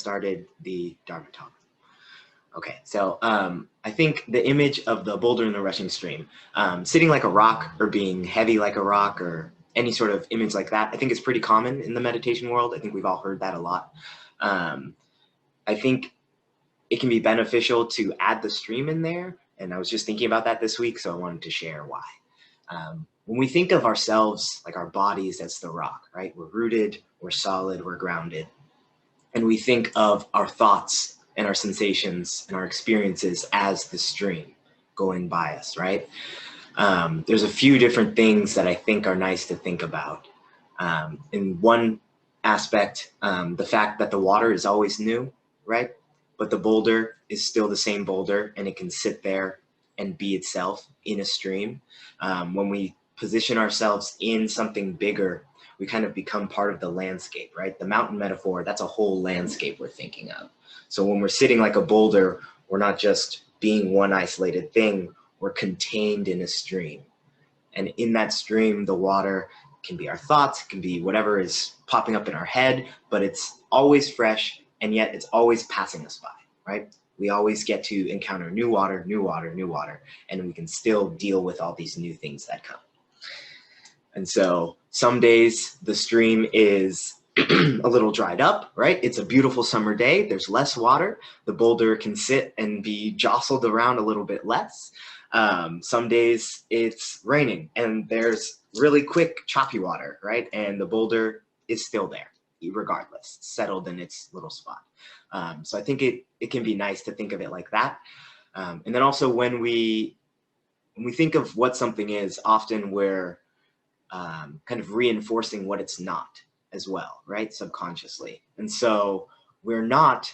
started the Dharma talk. Okay, so I think the image of the boulder in the rushing stream, sitting like a rock or being heavy like a rock or any sort of image like that, I think is pretty common in the meditation world. I think we've all heard that a lot. I think it can be beneficial to add the stream in there. And I was just thinking about that this week, so I wanted to share why. When we think of ourselves, like our bodies as the rock, right? We're rooted, we're solid, we're grounded. And we think of our thoughts and our sensations and our experiences as the stream going by us, right? There's a few different things that I think are nice to think about. In one aspect, the fact that the water is always new, right? But the boulder is still the same boulder and it can sit there and be itself in a stream. When we position ourselves in something bigger, we kind of become part of the landscape, right? The mountain metaphor, that's a whole landscape we're thinking of. So when we're sitting like a boulder, we're not just being one isolated thing, we're contained in a stream. And in that stream, the water can be our thoughts, it can be whatever is popping up in our head, but it's always fresh, and yet it's always passing us by, right? We always get to encounter new water, new water, new water, and we can still deal with all these new things that come. And so some days the stream is a little dried up, right? It's a beautiful summer day. There's less water. The boulder can sit and be jostled around a little bit less. Some days it's raining and there's really quick choppy water, right? And the boulder is still there regardless, settled in its little spot. So I think it can be nice to think of it like that. And then also when we think of what something is, often we're kind of reinforcing what it's not as well, right? Subconsciously. And so we're not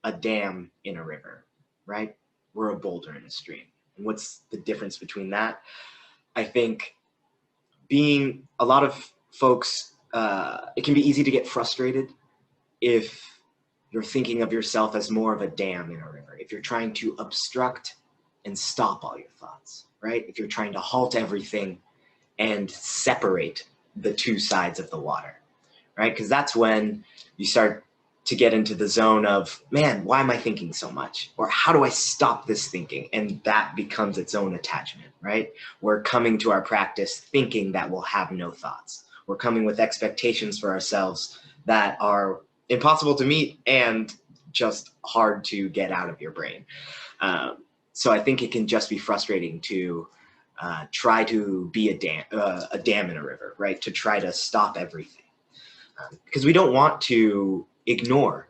a dam in a river, right? We're a boulder in a stream. And what's the difference between that? I think being a lot of folks, it can be easy to get frustrated if you're thinking of yourself as more of a dam in a river. If you're trying to obstruct and stop all your thoughts, right? If you're trying to halt everything and separate the two sides of the water, right? Because that's when you start to get into the zone of, man, why am I thinking so much? Or how do I stop this thinking? And that becomes its own attachment, right? We're coming to our practice thinking that we'll have no thoughts. We're coming with expectations for ourselves that are impossible to meet and just hard to get out of your brain. So I think it can just be frustrating to try to be a dam in a river, right? To try to stop everything. Because we don't want to ignore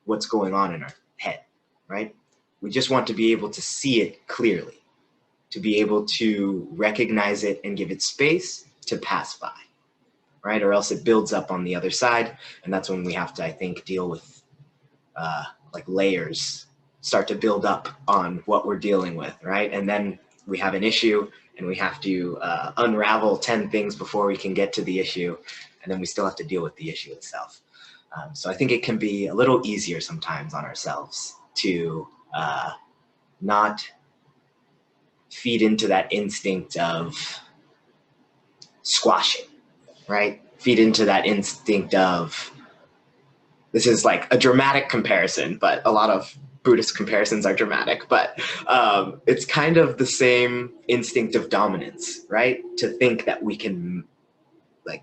what's going on in our head, right? We just want to be able to see it clearly, to be able to recognize it and give it space to pass by, right? Or else it builds up on the other side. And that's when we have to, I think, deal with like layers start to build up on what we're dealing with, right? And then we have an issue and we have to unravel 10 things before we can get to the issue. And then we still have to deal with the issue itself. So I think it can be a little easier sometimes on ourselves to not feed into that instinct of squashing, right? Feed into that instinct of, this is like a dramatic comparison, but a lot of Buddhist comparisons are dramatic, but it's kind of the same instinct of dominance, right? To think that we can like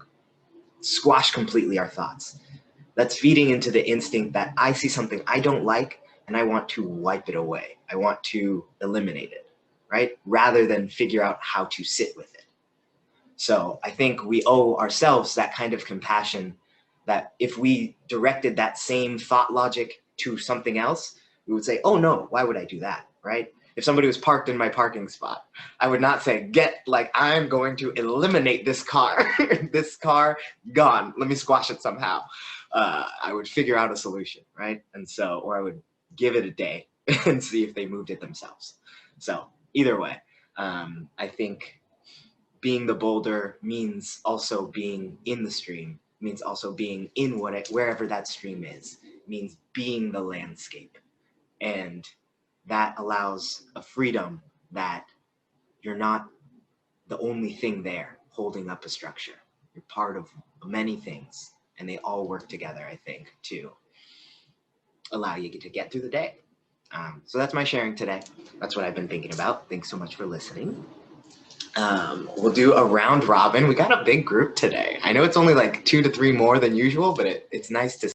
squash completely our thoughts. That's feeding into the instinct that I see something I don't like and I want to wipe it away. I want to eliminate it, right? Rather than figure out how to sit with it. So I think we owe ourselves that kind of compassion, that if we directed that same thought logic to something else, we would say, oh no, why would I do that, right? If somebody was parked in my parking spot, I would not say, I'm going to eliminate this car, this car gone, let me squash it somehow. I would figure out a solution, right? And so, or I would give it a day and see if they moved it themselves. So either way, I think being the boulder means also being in the stream, means also being in wherever that stream is, means being the landscape. And that allows a freedom that you're not the only thing there holding up a structure. You're part of many things, and they all work together, I think, to allow you to get through the day. So that's my sharing today. That's what I've been thinking about. Thanks so much for listening. We'll do a round robin. We got a big group today. I know it's only like 2 to 3 more than usual, but it's nice to